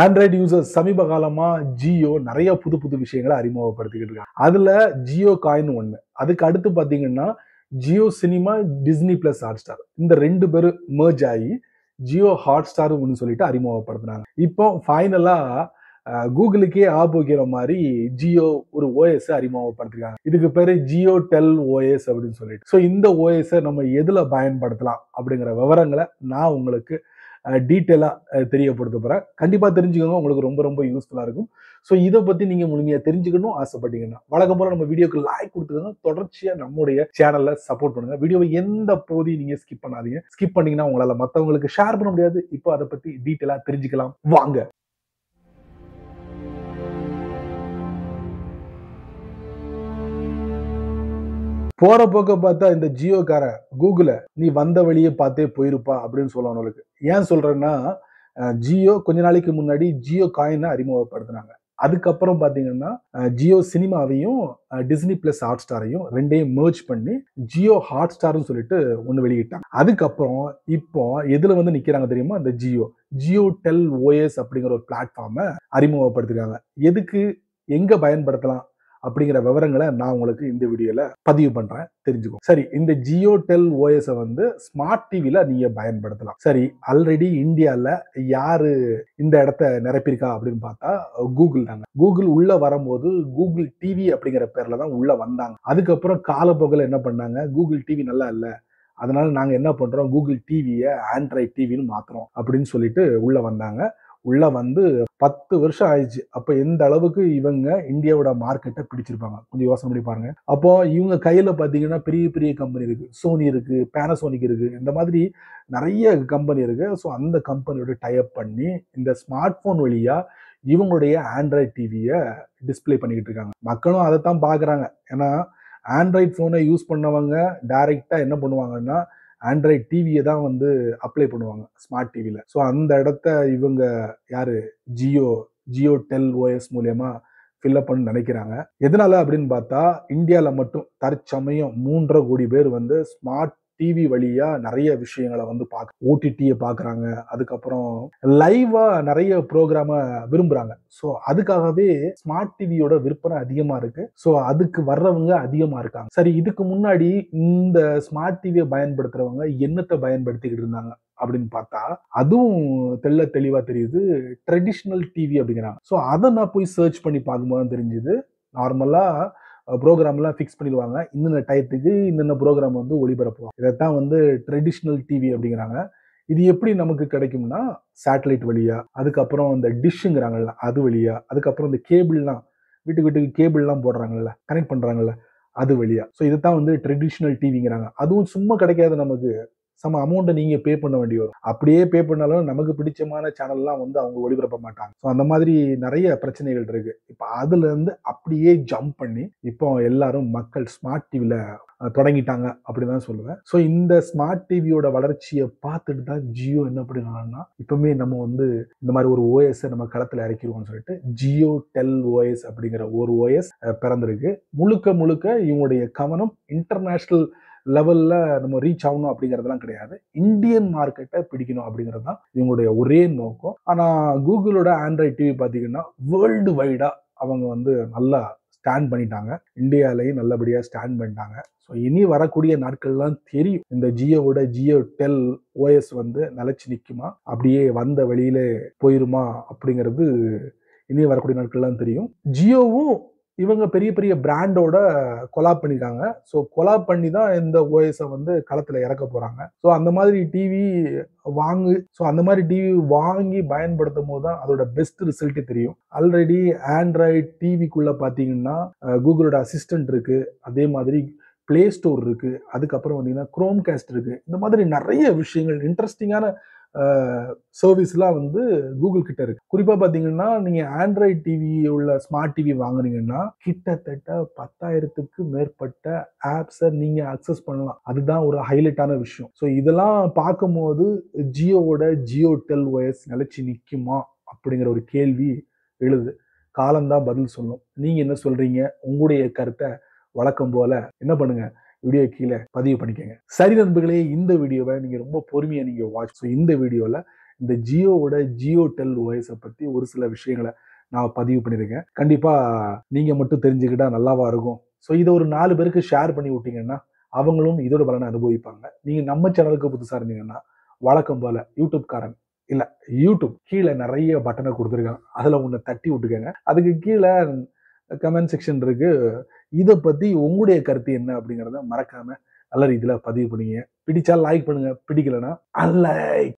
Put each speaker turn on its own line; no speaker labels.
Android users சமீப காலமா ஜியோ நிறைய புது புது விஷயங்களை அறிமுகப்படுத்திக்கிட்டு இருக்காங்க. அதுல ஜியோ காயின் ஒண்ணு. அதுக்கு அடுத்து பாத்தீங்கன்னா Jio cinema, Disney plus Hotstar இந்த 2 பேரும் மெர்ஜ் ஆகி ஜியோ ஹாட்ஸ்டார் சொல்லிட்டு அறிமுகப்படுத்தினாங்க. இப்போ ஃபைனலா கூகுளுக்கே ஆபோகிற மாதிரி ஜியோ ஒரு ஓஎஸ் அறிமுகப்படுத்திருக்காங்க. இதுக்கு பேரு ஜியோ டெல் ஓஎஸ் அப்படின்னு சொல்லிட்டு. ஸோ இந்த ஓஎஸ் நம்ம எதுல பயன்படுத்தலாம் அப்படிங்கிற விவரங்களை நான் உங்களுக்கு டீட்டெயிலா தெரியப்படுத்த போறேன். கண்டிப்பா தெரிஞ்சுக்கோங்க, உங்களுக்கு ரொம்ப ரொம்ப யூஸ்ஃபுல்லா இருக்கும். ஸோ இதை பத்தி நீங்க முழுமையா தெரிஞ்சுக்கணும் ஆசைப்பட்டீங்கன்னா வழக்கம் போல நம்ம வீடியோக்கு லைக் கொடுத்துக்கோங்க. தொடர்ச்சியா நம்முடைய சேனல்ல சப்போர்ட் பண்ணுங்க. வீடியோவை எந்த பகுதியும் நீங்க ஸ்கிப் பண்ணாதீங்க. ஸ்கிப் பண்ணீங்கன்னா உங்களால மற்றவங்களுக்கு ஷேர் பண்ண முடியாது. இப்போ அதை பத்தி டீட்டெயிலா தெரிஞ்சுக்கலாம் வாங்க. போற போக்க பார்த்தா இந்த ஜியோக்கார கூகுள நீ வந்த வழியே பார்த்தே போயிருப்பா அப்படின்னு சொல்லணும் அவங்களுக்கு. ஏன் சொல்றேன்னா ஜியோ கொஞ்ச நாளைக்கு முன்னாடி ஜியோ காயினை அறிமுகப்படுத்தினாங்க. அதுக்கப்புறம் பாத்தீங்கன்னா ஜியோ சினிமாவையும் டிஸ்னி பிளஸ் ஹாட்ஸ்டாரையும் ரெண்டையும் மெர்ஜ் பண்ணி ஜியோ ஹாட்ஸ்டார்னு சொல்லிட்டு ஒன்று வெளியிட்டாங்க. அதுக்கப்புறம் இப்போ எதுல நிக்கிறாங்க தெரியுமா? இந்த ஜியோ டெல் ஓஎஸ் அப்படிங்கிற ஒரு பிளாட்ஃபார்மை அறிமுகப்படுத்திருக்காங்க. எதுக்கு, எங்க பயன்படுத்தலாம் அப்படிங்கிற விவரங்களை நான் உங்களுக்கு இந்த வீடியோல பதிவு பண்றேன், தெரிஞ்சுக்கோ. சரி, இந்த ஜியோ டெல் ஓஎஸ் ஸ்மார்ட் டிவில நீங்க பயன்படுத்தலாம். சரி, ஆல்ரெடி இந்தியால யாரு இந்த இடத்த நிரப்பியிருக்கா அப்படின்னு பார்த்தா கூகுள் தாங்க. கூகுள் உள்ள வரும்போது கூகுள் டிவி அப்படிங்கிற பேர்ல தான் உள்ள வந்தாங்க. அதுக்கப்புறம் காலப்போக்கில் என்ன பண்ணாங்க, கூகுள் டிவி நல்லா இல்ல, அதனால நாங்க என்ன பண்றோம், கூகுள் டிவியை ஆண்ட்ராய்டு டிவின்னு மாத்துறோம் அப்படின்னு சொல்லிட்டு உள்ள வந்தாங்க. உள்ள 10 வருஷம் ஆயிடுச்சு. அப்ப எந்த அளவுக்கு இவங்க இந்தியாவோட மார்க்கெட்டை பிடிச்சிருப்பாங்க கொஞ்சம் யோசனை பண்ணி பாருங்க. அப்போ இவங்க கையில பாத்தீங்கன்னா பெரிய பெரிய கம்பெனி இருக்கு. சோனி இருக்கு, பேனசோனிக் இருக்கு, இந்த மாதிரி நிறைய கம்பெனி இருக்கு. ஸோ அந்த கம்பெனியோட டைப் பண்ணி இந்த ஸ்மார்ட் போன் வழியா இவங்களுடைய ஆண்ட்ராய்டு டிவியை டிஸ்பிளே பண்ணிக்கிட்டு இருக்காங்க. மக்களும் அதைத்தான் பாக்குறாங்க. ஏன்னா ஆண்ட்ராய்டு போனை யூஸ் பண்ணவங்க டைரக்டா என்ன பண்ணுவாங்கன்னா ஆண்ட்ராய்டு டிவியை தான் அப்ளை பண்ணுவாங்க ஸ்மார்ட் டிவில. ஸோ அந்த இடத்த இவங்க யாரு ஜியோ டெல் ஓஎஸ் மூலியமா ஃபில்அப் பண்ண நினைக்கிறாங்க. எதனால அப்படின்னு பார்த்தா இந்தியால மட்டும் தற்சமயம் 3.5 கோடி பேர் ஸ்மார்ட் டிவி வழியா நிறைய விஷயங்களை பார்க்க ஓடிடியை பாக்குறாங்க. அதுக்கப்புறம் லைவா நிறைய ப்ரோக்ராம விரும்புறாங்க. ஸோ அதுக்காகவே ஸ்மார்ட் டிவியோட விற்பனை அதிகமா இருக்கு. ஸோ அதுக்கு வர்றவங்க அதிகமா இருக்காங்க. சரி, இதுக்கு முன்னாடி இந்த ஸ்மார்ட் டிவியை பயன்படுத்துறவங்க என்னத்தை பயன்படுத்திக்கிட்டு இருந்தாங்க அப்படின்னு பார்த்தா அதுவும் தெளிவா தெரியுது, ட்ரெடிஷ்னல் டிவி அப்படிங்கிறாங்க. ஸோ அதை நான் போய் சர்ச் பண்ணி பார்க்கும்போது தெரிஞ்சுது, நார்மலா ப்ரோக்ராம்லாம் ஃபிக்ஸ் பண்ணிடுவாங்க. இன்னென்ன டயத்துக்கு இன்னென்ன ப்ரோக்ராம் ஒளிபரப்புவாங்க. இதைத்தான் ட்ரெடிஷ்னல் டிவி அப்படிங்கிறாங்க. இது எப்படி நமக்கு கிடைக்கும்னா சேட்டலைட் வழியா, அதுக்கப்புறம் இந்த டிஷ்ங்கிறாங்கல்ல அது வழியா, அதுக்கப்புறம் இந்த கேபிள்லாம் வீட்டுக்கு கேபிள்லாம் போடுறாங்கல்ல, கனெக்ட் பண்றாங்கல்ல அது வழியா. ஸோ இதைத்தான் ட்ரெடிஷ்னல் டிவிங்கிறாங்க. அதுவும் சும்மா கிடைக்காது, நமக்கு சம அமௌண்ட்டை நீங்க பே பண்ண வேண்டி வரும். அப்படியே பே பண்ணாலும் நமக்கு பிடிச்சமான சேனல்லாம் அவங்க ஒளிபரப்ப மாட்டாங்க. ஸோ அந்த மாதிரி நிறைய பிரச்சனைகள் இருக்கு. இப்போ அதுல இருந்து அப்படியே ஜம்ப் பண்ணி இப்போ எல்லாரும் மக்கள் ஸ்மார்ட் டிவில தொடங்கிட்டாங்க அப்படிதான் சொல்லுவேன். ஸோ இந்த ஸ்மார்ட் டிவியோட வளர்ச்சியை பார்த்துட்டு தான் ஜியோ என்ன பண்ணுறாங்கன்னா இப்பவுமே நம்ம இந்த மாதிரி ஒரு ஓஎஸ் நம்ம களத்துல இறக்கிடுவோம்னு சொல்லிட்டு ஜியோ டெல் ஓஎஸ் அப்படிங்கிற ஒரு ஓஎஸ் பிறந்திருக்கு. முழுக்க இவங்களுடைய கவனம் இன்டர்நேஷனல் லெவல்ல நம்ம ரீச் ஆகணும் அப்படிங்கறதெல்லாம் கிடையாது, இந்தியன் மார்க்கெட்டை பிடிக்கணும் அப்படிங்கிறது தான் இவங்களுடைய ஒரே நோக்கம். ஆனா கூகுளோட ஆண்ட்ராய்டு டிவி பாத்தீங்கன்னா வேர்ல்டு வைடா அவங்க நல்லா ஸ்டாண்ட் பண்ணிட்டாங்க. இந்தியாலையும் நல்லபடியா ஸ்டாண்ட் பண்ணிட்டாங்க. ஸோ இனி வரக்கூடிய நாட்கள்லாம் தெரியும் இந்த ஜியோ டெல் ஓஎஸ் நிலைச்சு நிக்குமா, அப்படியே வந்த வெளியில போயிருமா அப்படிங்கிறது இனி வரக்கூடிய நாட்கள்லாம் தெரியும். ஜியோவும் இவங்க பெரிய பெரிய பிராண்டோட கொலாப் பண்ணிருக்காங்க. ஸோ கொலாப் பண்ணி தான் இந்த ஓஎஸ் களத்துல இறக்க போறாங்க. ஸோ அந்த மாதிரி டிவி வாங்கி பயன்படுத்தும் போது தான் அதோட பெஸ்ட் ரிசல்ட் தெரியும். ஆல்ரெடி ஆண்ட்ராய்டு டிவிக்குள்ள பாத்தீங்கன்னா கூகுளோட அசிஸ்டன்ட் இருக்கு, அதே மாதிரி பிளே ஸ்டோர் இருக்கு, அதுக்கப்புறம் குரோம் காஸ்ட் இருக்கு. இந்த மாதிரி நிறைய விஷயங்கள் இன்ட்ரெஸ்டிங்கான சர்வீஸ்லாம் கூகுள் கிட்ட இருக்கு. குறிப்பா பாத்தீங்கன்னா நீங்க ஆண்ட்ராய்டு டிவி உள்ள ஸ்மார்ட் டிவி வாங்குனீங்கன்னா கிட்டத்தட்ட 10,000க்கு மேற்பட்ட ஆப்ஸை நீங்க அக்சஸ் பண்ணலாம். அதுதான் ஒரு ஹைலைட்டான விஷயம். ஸோ இதெல்லாம் பார்க்கும்போது ஜியோ டெல் ஓஎஸ் நிலைச்சு நிக்குமா அப்படிங்கிற ஒரு கேள்வி எழுது. காலம்தான் பதில் சொல்லும். நீங்க என்ன சொல்றீங்க? உங்களுடைய கருத்தை வழக்கம் போல என்ன பண்ணுங்க, வீடியோ கீழே பதிவு பண்ணிக்கங்க. சரி நண்பர்களே, இந்த வீடியோவை நீங்க ரொம்ப பொறுமையா நீங்க வாட்ச். இந்த வீடியோல இந்த ஜியோவோட ஜியோ டெல் ஓஎஸை பற்றி ஒரு சில விஷயங்களை நான் பதிவு பண்ணியிருக்கேன். கண்டிப்பாக நீங்கள் மட்டும் தெரிஞ்சுக்கிட்டா நல்லாவா இருக்கும். ஸோ இதை ஒரு 4 பேருக்கு ஷேர் பண்ணி விட்டீங்கன்னா அவங்களும் இதோட பலனை அனுபவிப்பாங்க. நீங்கள் நம்ம சேனலுக்கு புதுசாக இருந்தீங்கன்னா வழக்கம் போல் யூடியூப்காரன் இல்லை யூடியூப் கீழே நிறைய பட்டனை கொடுத்துருக்காங்க. அதில் ஒன்று தட்டி விட்டுக்கோங்க. அதுக்கு கீழே கமெண்ட் செக்ஷன் இருக்கு. இதை பற்றி உங்களுடைய கருத்து என்ன அப்படிங்கிறத மறக்காம நல்ல ரீதியில் பதிவு பண்ணிங்க. பிடிச்சா லைக் பண்ணுங்க, பிடிக்கலன்னா அன்லைக்.